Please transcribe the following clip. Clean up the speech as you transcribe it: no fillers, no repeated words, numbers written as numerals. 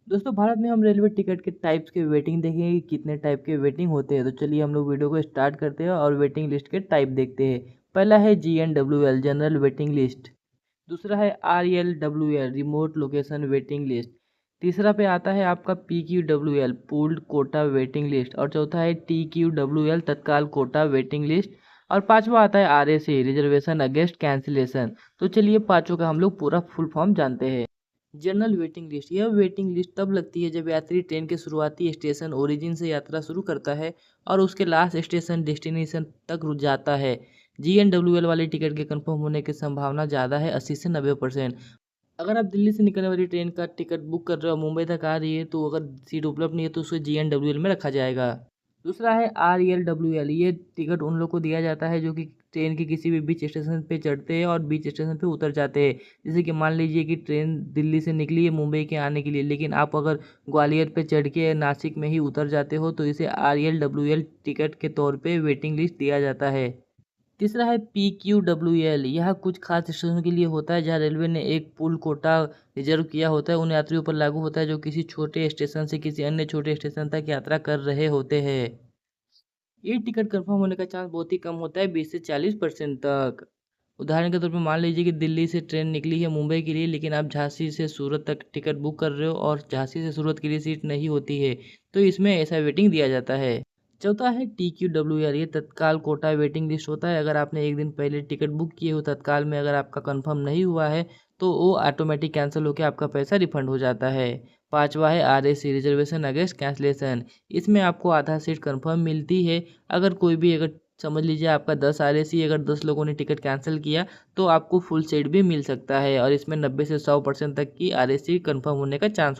दोस्तों भारत में हम रेलवे टिकट के टाइप्स के वेटिंग देखेंगे कि कितने टाइप के वेटिंग होते हैं। तो चलिए हम लोग वीडियो को स्टार्ट करते हैं और वेटिंग लिस्ट के टाइप देखते हैं। पहला है GNWL जनरल वेटिंग लिस्ट। दूसरा है RLWL remote location waiting list. तीसरा पे आता है आपका PQWL pooled quota waiting list. और चौथा है TQWL तत्काल कोटा वेटिंग लिस्ट। और पांचवा आता है RAC रिजर्वेशन अगेंस्ट कैंसिलेशन। तो चलिए पांचों का हम लोग पूरा फुल फॉर्म जानते हैं। जनरल वेटिंग लिस्ट, यह वेटिंग लिस्ट तब लगती है जब यात्री ट्रेन के शुरुआती स्टेशन ओरिजिन से यात्रा शुरू करता है और उसके लास्ट स्टेशन डेस्टिनेशन तक रुक जाता है। GNWL वाली टिकट के कंफर्म होने की संभावना ज़्यादा है 80 से 90%। अगर आप दिल्ली से निकलने वाली ट्रेन का टिकट बुक कर रहे हो मुंबई तक आ रही है तो अगर सीट उपलब्ध नहीं है तो उसे GNWL में रखा जाएगा। दूसरा है RLWL, ये टिकट उन लोग को दिया जाता है जो कि ट्रेन के किसी भी बीच स्टेशन पे चढ़ते हैं और बीच स्टेशन पे उतर जाते हैं। जैसे कि मान लीजिए कि ट्रेन दिल्ली से निकली है मुंबई के आने के लिए, लेकिन आप अगर ग्वालियर पे चढ़ के नासिक में ही उतर जाते हो तो इसे RLWL टिकट के तौर पे वेटिंग लिस्ट दिया जाता है। तीसरा है PQWL, यह कुछ खास स्टेशनों के लिए होता है जहां रेलवे ने एक पूल कोटा रिजर्व किया होता है। उन यात्रियों पर लागू होता है जो किसी छोटे स्टेशन से किसी अन्य छोटे स्टेशन तक यात्रा कर रहे होते हैं। ये टिकट कंफर्म होने का चांस बहुत ही कम होता है 20 से 40% तक। उदाहरण के तौर पे मान लीजिए कि दिल्ली से ट्रेन निकली है मुंबई के लिए, लेकिन आप झांसी से सूरत तक टिकट बुक कर रहे हो और झांसी से सूरत के लिए सीट नहीं होती है, तो इसमें ऐसा वेटिंग दिया जाता है। चौथा है TQWR, ये तत्काल कोटा वेटिंग लिस्ट होता है। अगर आपने एक दिन पहले टिकट बुक किए हो तत्काल में, अगर आपका कंफर्म नहीं हुआ है तो वो ऑटोमेटिक कैंसिल होकर आपका पैसा रिफंड हो जाता है। पांचवा है RAC रिजर्वेशन अगेंस्ट कैंसिलेशन, इसमें आपको आधा सीट कंफर्म मिलती है। अगर कोई भी अगर समझ लीजिए आपका 10 RAC, अगर 10 लोगों ने टिकट कैंसिल किया तो आपको फुल सीट भी मिल सकता है और इसमें 90 से 100% तक की RAC कंफर्म होने का चांस